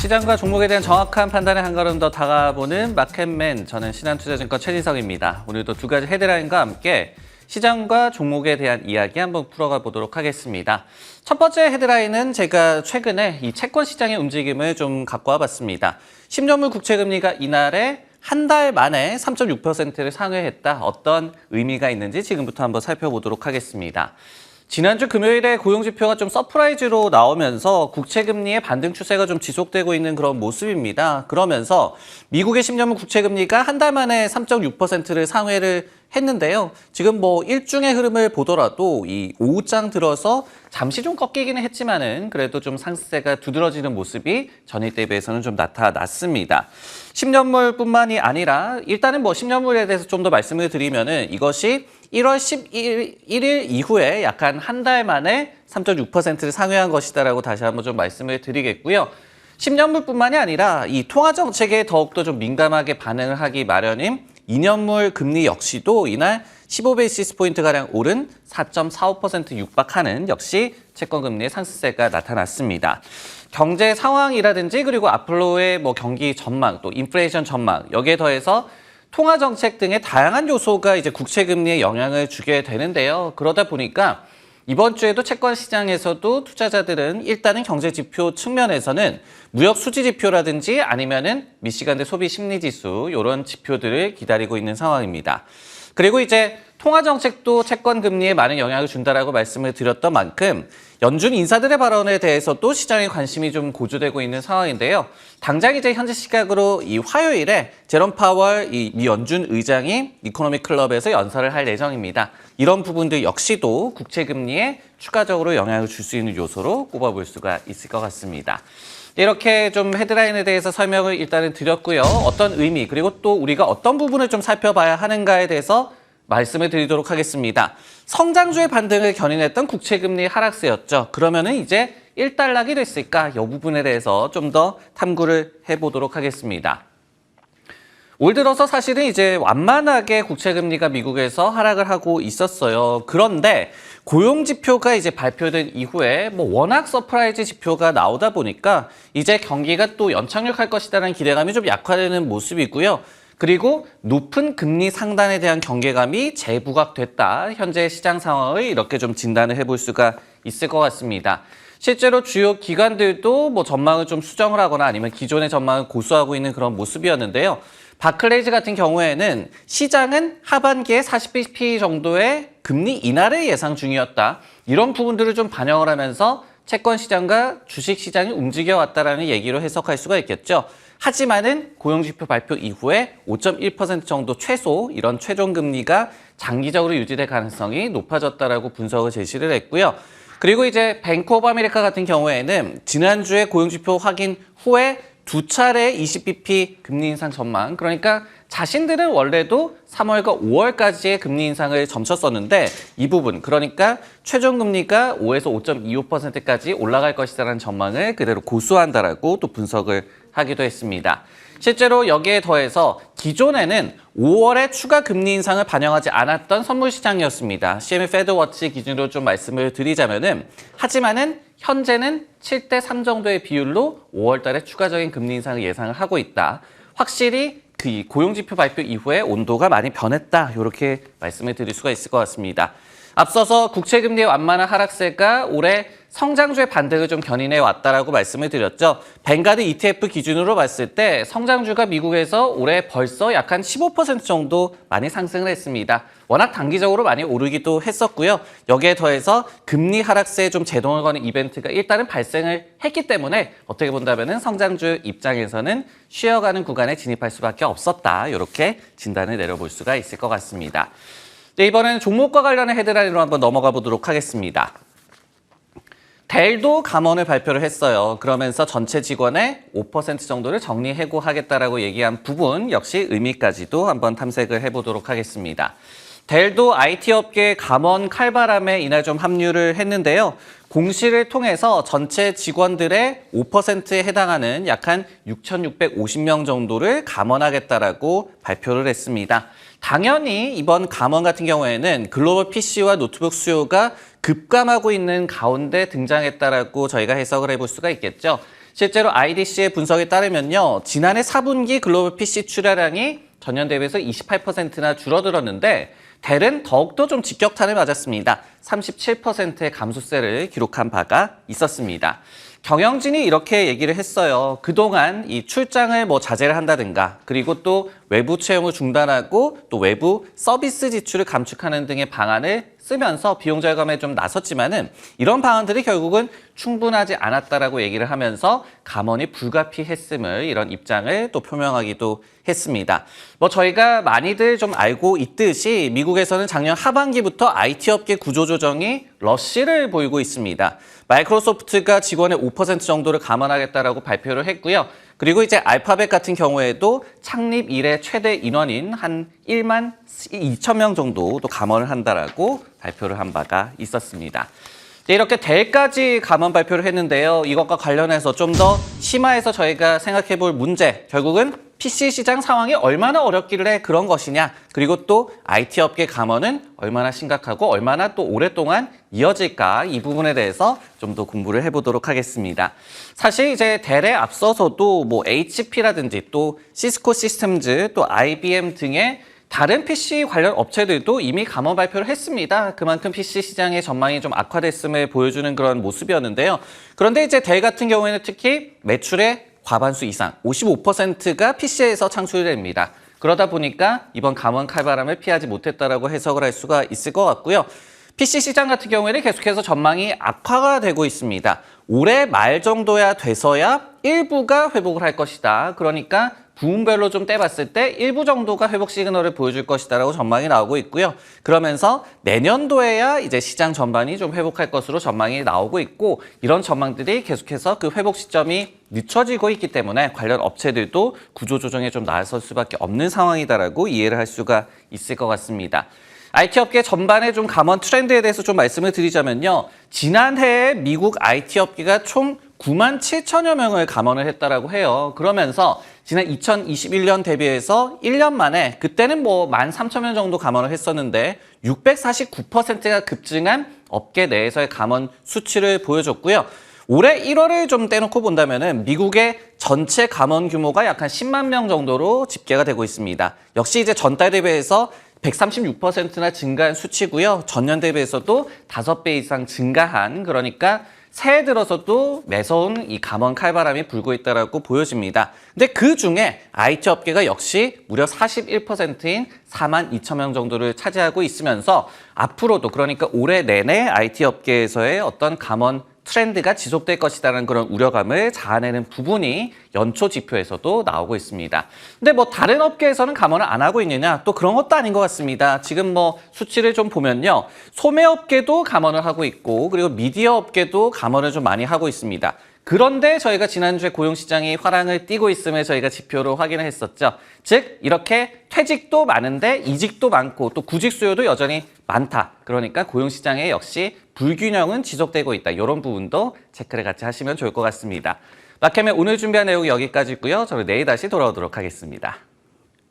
시장과 종목에 대한 정확한 판단에 한 걸음 더 다가보는 마켓맨, 저는 신한투자증권 최진석입니다. 오늘도 두 가지 헤드라인과 함께 시장과 종목에 대한 이야기 한번 풀어가 보도록 하겠습니다. 첫 번째 헤드라인은 제가 최근에 이 채권 시장의 움직임을 좀 갖고 와봤습니다. 10년물 국채금리가 이날에 한 달 만에 3.6%를 상회했다. 어떤 의미가 있는지 지금부터 한번 살펴보도록 하겠습니다. 지난주 금요일에 고용지표가 좀 서프라이즈로 나오면서 국채금리의 반등 추세가 좀 지속되고 있는 그런 모습입니다. 그러면서 미국의 10년물 국채금리가 한 달 만에 3.6%를 상회를 했는데요. 지금 뭐 일중의 흐름을 보더라도 이 오후장 들어서 잠시 좀 꺾이기는 했지만은 그래도 좀 상승세가 두드러지는 모습이 전일 대비해서는 좀 나타났습니다. 10년물뿐만이 아니라 일단은 뭐 10년물에 대해서 좀 더 말씀을 드리면은 이것이 1월 11일 이후에 약간 한 달 만에 3.6%를 상회한 것이다라고 다시 한번 좀 말씀을 드리겠고요. 10년물뿐만이 아니라 이 통화정책에 더욱더 좀 민감하게 반응을 하기 마련인 2년물 금리 역시도 이날 15베이시스 포인트가량 오른 4.45% 육박하는 역시 채권금리의 상승세가 나타났습니다. 경제 상황이라든지 그리고 앞으로의 뭐 경기 전망, 또 인플레이션 전망, 여기에 더해서 통화정책 등의 다양한 요소가 이제 국채금리에 영향을 주게 되는데요. 그러다 보니까 이번 주에도 채권 시장에서도 투자자들은 일단은 경제 지표 측면에서는 무역 수지 지표라든지 아니면은 미시간대 소비 심리 지수 이런 지표들을 기다리고 있는 상황입니다. 그리고 이제 통화 정책도 채권 금리에 많은 영향을 준다라고 말씀을 드렸던 만큼 연준 인사들의 발언에 대해서도 시장의 관심이 좀 고조되고 있는 상황인데요. 당장 이제 현재 시각으로 이 화요일에 제롬 파월 미 연준 의장이 이코노미 클럽에서 연설을 할 예정입니다. 이런 부분들 역시도 국채 금리에 추가적으로 영향을 줄 수 있는 요소로 꼽아볼 수가 있을 것 같습니다. 이렇게 좀 헤드라인에 대해서 설명을 일단은 드렸고요. 어떤 의미 그리고 또 우리가 어떤 부분을 좀 살펴봐야 하는가에 대해서 말씀을 드리도록 하겠습니다. 성장주의 반등을 견인했던 국채금리 하락세였죠. 그러면은 이제 일단락이 됐을까? 이 부분에 대해서 좀 더 탐구를 해보도록 하겠습니다. 올 들어서 사실은 이제 완만하게 국채금리가 미국에서 하락을 하고 있었어요. 그런데 고용지표가 이제 발표된 이후에 뭐 워낙 서프라이즈 지표가 나오다 보니까 이제 경기가 또 연착륙할 것이라는 기대감이 좀 약화되는 모습이고요. 그리고 높은 금리 상단에 대한 경계감이 재부각됐다. 현재 시장 상황을 이렇게 좀 진단을 해볼 수가 있을 것 같습니다. 실제로 주요 기관들도 뭐 전망을 좀 수정을 하거나 아니면 기존의 전망을 고수하고 있는 그런 모습이었는데요. 바클레이즈 같은 경우에는 시장은 하반기에 40bp 정도의 금리 인하를 예상 중이었다. 이런 부분들을 좀 반영을 하면서 채권 시장과 주식 시장이 움직여왔다라는 얘기로 해석할 수가 있겠죠. 하지만은 고용지표 발표 이후에 5.1% 정도 최소 이런 최종 금리가 장기적으로 유지될 가능성이 높아졌다라고 분석을 제시를 했고요. 그리고 이제 뱅크 오브 아메리카 같은 경우에는 지난주에 고용지표 확인 후에 두 차례 20bp 금리 인상 전망, 그러니까 자신들은 원래도 3월과 5월까지의 금리 인상을 점쳤었는데 이 부분, 그러니까 최종 금리가 5에서 5.25%까지 올라갈 것이라는 전망을 그대로 고수한다라고 또 분석을 하기도 했습니다. 실제로 여기에 더해서 기존에는 5월에 추가 금리 인상을 반영하지 않았던 선물 시장이었습니다. CME 페드워치 기준으로 좀 말씀을 드리자면은 하지만은 현재는 7대3 정도의 비율로 5월 달에 추가적인 금리 인상을 예상을 하고 있다. 확실히 그 고용지표 발표 이후에 온도가 많이 변했다. 이렇게 말씀을 드릴 수가 있을 것 같습니다. 앞서서 국채금리의 완만한 하락세가 올해 성장주의 반등을 좀 견인해 왔다라고 말씀을 드렸죠. 뱅가드 ETF 기준으로 봤을 때 성장주가 미국에서 올해 벌써 약 한 15% 정도 많이 상승을 했습니다. 워낙 단기적으로 많이 오르기도 했었고요. 여기에 더해서 금리 하락세에 좀 제동을 거는 이벤트가 일단은 발생을 했기 때문에 어떻게 본다면은 성장주 입장에서는 쉬어가는 구간에 진입할 수밖에 없었다. 이렇게 진단을 내려볼 수가 있을 것 같습니다. 네, 이번에는 종목과 관련한 헤드라인으로 한번 넘어가 보도록 하겠습니다. 델도 감원을 발표를 했어요. 그러면서 전체 직원의 5% 정도를 정리해고하겠다라고 얘기한 부분 역시 의미까지도 한번 탐색을 해보도록 하겠습니다. 델도 IT 업계 감원 칼바람에 이날 좀 합류를 했는데요. 공시를 통해서 전체 직원들의 5%에 해당하는 약 한 6,650명 정도를 감원하겠다라고 발표를 했습니다. 당연히 이번 감원 같은 경우에는 글로벌 PC와 노트북 수요가 급감하고 있는 가운데 등장했다라고 저희가 해석을 해볼 수가 있겠죠. 실제로 IDC의 분석에 따르면요. 지난해 4분기 글로벌 PC 출하량이 전년 대비해서 28%나 줄어들었는데 델은 더욱더 좀 직격탄을 맞았습니다. 37%의 감소세를 기록한 바가 있었습니다. 경영진이 이렇게 얘기를 했어요. 그동안 이 출장을 자제를 한다든가 그리고 또 외부 채용을 중단하고 또 외부 서비스 지출을 감축하는 등의 방안을 쓰면서 비용 절감에 좀 나섰지만은 이런 방안들이 결국은 충분하지 않았다라고 얘기를 하면서 감원이 불가피했음을 이런 입장을 또 표명하기도 했습니다. 저희가 많이들 좀 알고 있듯이 미국에서는 작년 하반기부터 IT 업계 구조조정이 러쉬를 보이고 있습니다. 마이크로소프트가 직원의 5% 정도를 감원하겠다라고 발표를 했고요. 그리고 이제 알파벳 같은 경우에도 창립 이래 최대 인원인 한 1만 2천 명 정도도 감원을 한다라고 발표를 한 바가 있었습니다. 이렇게 델까지 감원 발표를 했는데요. 이것과 관련해서 좀 더 심화해서 저희가 생각해 볼 문제, 결국은 PC 시장 상황이 얼마나 어렵길래 그런 것이냐, 그리고 또 IT 업계 감원은 얼마나 심각하고 얼마나 또 오랫동안 이어질까, 이 부분에 대해서 좀 더 공부를 해보도록 하겠습니다. 사실 이제 델에 앞서서도 HP라든지 또 시스코 시스템즈, 또 IBM 등의 다른 PC 관련 업체들도 이미 감원 발표를 했습니다. 그만큼 PC 시장의 전망이 좀 악화됐음을 보여주는 그런 모습이었는데요. 그런데 이제 델 같은 경우에는 특히 매출의 과반수 이상, 55%가 PC에서 창출됩니다. 그러다 보니까 이번 감원 칼바람을 피하지 못했다라고 해석을 할 수가 있을 것 같고요. PC 시장 같은 경우에는 계속해서 전망이 악화가 되고 있습니다. 올해 말 정도야 돼서야 일부가 회복을 할 것이다. 그러니까 부문별로 좀 떼봤을 때 일부 정도가 회복 시그널을 보여줄 것이다라고 전망이 나오고 있고요. 그러면서 내년도에야 이제 시장 전반이 좀 회복할 것으로 전망이 나오고 있고, 이런 전망들이 계속해서 그 회복 시점이 늦춰지고 있기 때문에 관련 업체들도 구조조정에 좀 나설 수밖에 없는 상황이다라고 이해를 할 수가 있을 것 같습니다. IT 업계 전반의 좀 감원 트렌드에 대해서 좀 말씀을 드리자면요. 지난해에 미국 IT 업계가 총 9만 7천여 명을 감원을 했다라고 해요. 그러면서 지난 2021년 대비해서 1년 만에, 그때는 13,000명 정도 감원을 했었는데 649%가 급증한 업계 내에서의 감원 수치를 보여줬고요. 올해 1월을 좀 떼놓고 본다면은 미국의 전체 감원 규모가 약 한 10만 명 정도로 집계가 되고 있습니다. 역시 이제 전달 대비해서 136%나 증가한 수치고요. 전년 대비해서도 5배 이상 증가한, 그러니까 새해 들어서도 매서운 이 감원 칼바람이 불고 있다라고 보여집니다. 근데 그 중에 IT 업계가 역시 무려 41%인 4만 2천 명 정도를 차지하고 있으면서 앞으로도, 그러니까 올해 내내 IT 업계에서의 어떤 감원 트렌드가 지속될 것이라는 그런 우려감을 자아내는 부분이 연초 지표에서도 나오고 있습니다. 근데 다른 업계에서는 감원을 안 하고 있느냐? 또 그런 것도 아닌 것 같습니다. 지금 수치를 좀 보면요. 소매업계도 감원을 하고 있고, 그리고 미디어 업계도 감원을 좀 많이 하고 있습니다. 그런데 저희가 지난주에 고용시장이 화랑을 띠고 있음을 저희가 지표로 확인을 했었죠. 즉 이렇게 퇴직도 많은데 이직도 많고 또 구직 수요도 여전히 많다. 그러니까 고용시장에 역시 불균형은 지속되고 있다. 이런 부분도 체크를 같이 하시면 좋을 것 같습니다. 마켓맨 오늘 준비한 내용이 여기까지고요. 저는 내일 다시 돌아오도록 하겠습니다.